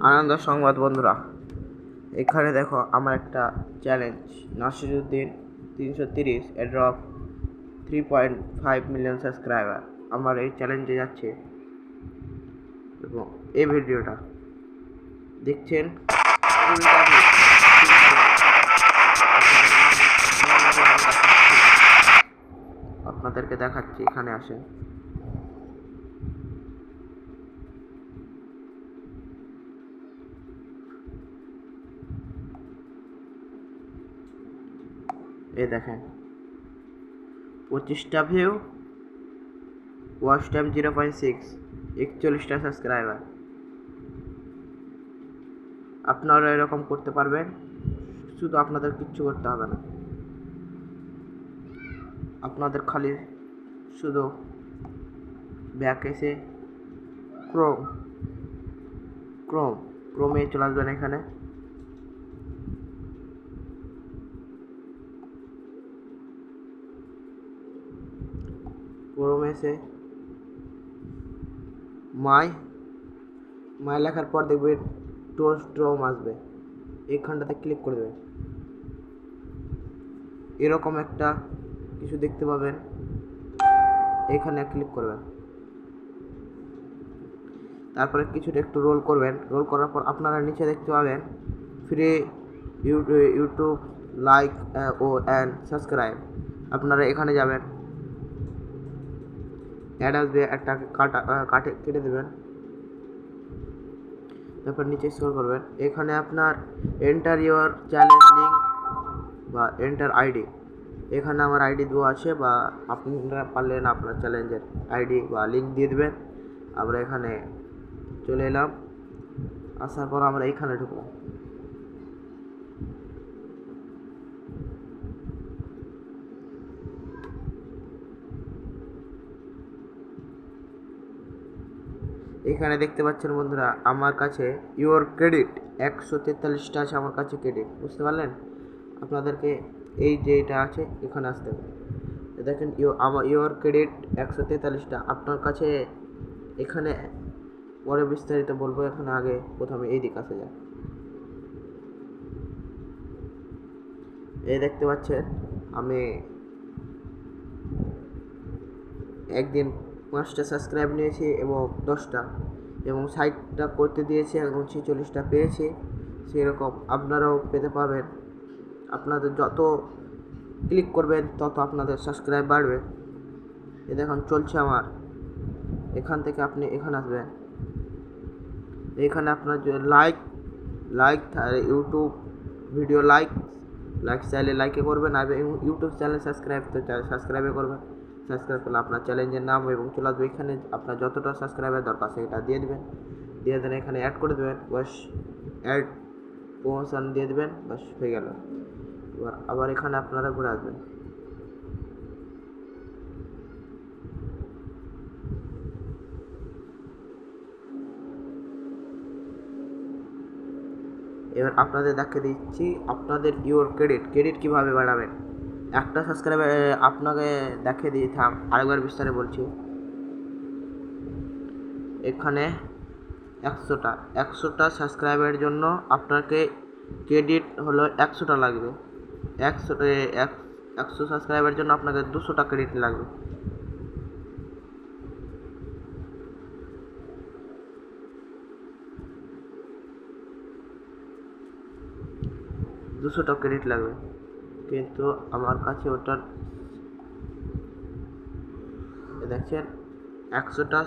আনন্দ সংবাদ বন্ধুরা, এখানে দেখো আমার একটা চ্যালেঞ্জ নাসিরুদ্দিন 330 এড্রপ 3.5 মিলিয়ন সাবস্ক্রাইবার। আমার এই চ্যালেঞ্জে যাচ্ছে এবং এই ভিডিওটা দেখছেন আপনাদেরকে দেখাচ্ছি। এখানে আসেন, এই দেখেন 25টা ভিউ, ওয়াচ টাইম 0.6, 41টা সাবস্ক্রাইবার। আপনারা এরকম করতে পারবেন, শুধু আপনাদের কিচ্ছু করতে হবে না। আপনাদের খালি শুধু ব্যাক এসে ক্রোমে চলে আসবেন। এখানে ক্রোমে এসে মাই লেখার পর দেখবেন স্ট্রম আসবে, এইখানটাতে ক্লিক করে দেবেন। এরকম একটা কিছু দেখতে পাবেন, এখানে ক্লিক করবেন। তারপরে কিছুটা একটু রোল করবেন। রোল করার পর আপনারা নিচে দেখতে পাবেন ফ্রি ইউটিউব লাইক ও অ্যান্ড সাবস্ক্রাইব। আপনারা এখানে যাবেন, অ্যাড আসবে, একটা কেটে দেবেন। তারপর নিচে স্ক্রল করবেন, এখানে আপনার এন্টার ইউর চ্যালেঞ্জ লিঙ্ক বা এন্টার আইডি, এখানে আমার আইডি দেওয়া আছে, বা আপনারা পারলেন আপনার চ্যালেঞ্জের আইডি বা লিঙ্ক দিয়ে দেবেন। আমরা এখানে চলে এলাম, আসার পর আমরা এইখানে ঢুকলাম। এখানে দেখতে পাচ্ছেন বন্ধুরা, আমার কাছে ইউর ক্রেডিট 143টা আছে আমার কাছে ক্রেডিট। বুঝতে পারলেন? আপনাদেরকে এই যে এটা আছে এখানে আসতে হবে। দেখেন আমার ইউর ক্রেডিট 143টা আপনার কাছে। এখানে পরে বিস্তারিত বলবো, এখানে আগে প্রথমে এই দিক আসা যায়। এই দেখতে পাচ্ছেন আমি একদিন 5টা সাবস্ক্রাইব নিয়েছি এবং 10টা, এবং 60টা করতে দিয়েছি এবং 46টা পেয়েছি। সেরকম আপনারাও পেতে পারবেন। আপনাদের যত ক্লিক করবেন তত আপনাদের সাবস্ক্রাইব বাড়বে। এ দেখুন চলছে আমার। এখান থেকে আপনি এখানে আসবেন, এখানে আপনার লাইক ইউটিউব ভিডিও লাইক চাইলে লাইকে করবেন, আর ইউটিউব চ্যানেল সাবস্ক্রাইব তো সাবস্ক্রাইবে করবেন। সাবস্ক্রাইব করলে আপনার চ্যালেঞ্জের নাম এবং চলে আসবে। এখানে আপনার যতটা সাবস্ক্রাইবার দরকার সেটা দিয়ে দেবেন। দিয়ে দেন এখানে অ্যাড করে দেবেন, বাস অ্যাড প্রমোশন দিয়ে দেবেন, বাস হয়ে গেল। এবার আবার এখানে আপনারা ঘুরে আসবেন। এবার আপনাদের দেখিয়ে দিচ্ছি আপনাদের ইউর ক্রেডিট কীভাবে বাড়াবেন। একটা সাবস্ক্রাইবার আপনাকে দেখিয়ে দিয়ে আরেকবার বিস্তারে বলছি। এখানে 100টা সাবস্ক্রাইবারের জন্য আপনাকে ক্রেডিট হলো 100টা লাগবে। 100 সাবস্ক্রাইবারের জন্য আপনাকে 200টা ক্রেডিট লাগবে। কিন্তু আমার কাছে ওটার দেখছেন 100টা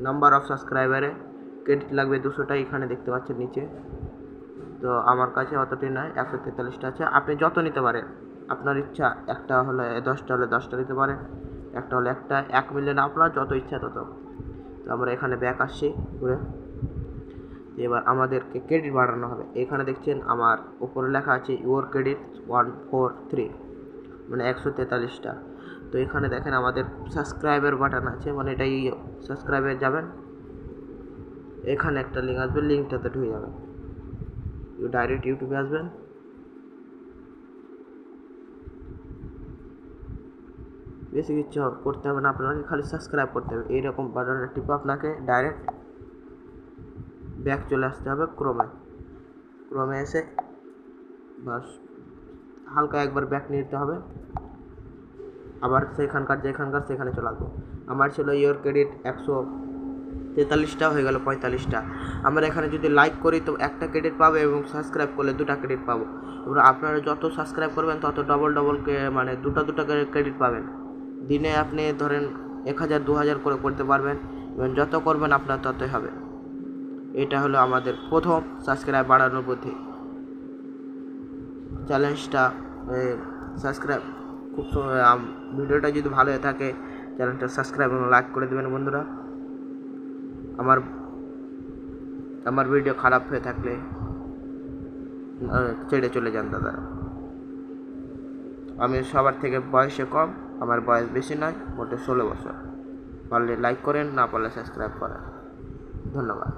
নাম্বার অফ সাবস্ক্রাইবারে ক্রেডিট লাগবে 200টা, এখানে দেখতে পাচ্ছেন নিচে। তো আমার কাছে অতটি নয়, 143টা আছে। আপনি যত নিতে পারেন, আপনার ইচ্ছা। একটা হলে 10টা হলে 10টা নিতে পারেন, একটা হলে একটা, 1 মিলিয়ন আপনার যত ইচ্ছা তত। তো আমরা এখানে ব্যাক আসছি ঘুরে। এবার আমাদেরকে ক্রেডিট বাড়ানো হবে। এখানে দেখছেন আমার উপরে লেখা আছে ইউর ক্রেডিট 143, মানে 143টা। তো এখানে দেখেন আমাদের সাবস্ক্রাইবের বাটন আছে, মানে এটাই সাবস্ক্রাইবে যাবেন। এখানে একটা লিঙ্ক আসবে, লিঙ্কটাতে ঢুকে যাবেন, ডাইরেক্ট ইউটিউবে আসবেন। বেশি কিছু করতে হবে না, আপনাকে খালি সাবস্ক্রাইব করতে হবে। এইরকম বাটনটা টিপে আপনাকে ডাইরেক্ট ব্যাক চলে আসতে হবে ক্রোমে এসে বাস হালকা একবার ব্যাক নিতে হবে, আবার সেখানে চলে আসবো। আমার ছিল ইয়োর ক্রেডিট 143টা হয়ে গেল 45টা। আমরা এখানে যদি লাইক করি তো একটা ক্রেডিট পাবো এবং সাবস্ক্রাইব করলে 2টা ক্রেডিট পাবো। এবার আপনারা যত সাবস্ক্রাইব করবেন তত ডবল মানে দুটা ক্রেডিট পাবেন। দিনে আপনি ধরেন 1000 2000 করে করতে পারবেন এবং যত করবেন আপনার ততই হবে। এটা হলো আমাদের প্রথম সাবস্ক্রাইব বাড়ানোর বুদ্ধি। চ্যালেঞ্জটা সাবস্ক্রাইব খুব ভিডিওটা যদি ভালো হয়ে থাকে চ্যানেলটা সাবস্ক্রাইব এবং লাইক করে দেবেন বন্ধুরা। আমার ভিডিও খারাপ হয়ে থাকলে ছেড়ে চলে যান দাদারা। আমি সবার থেকে বয়সে কম, আমার বয়স বেশি নয়, মোটে 16 বছর। পারলে লাইক করেন, না পারলে সাবস্ক্রাইব করেন। ধন্যবাদ।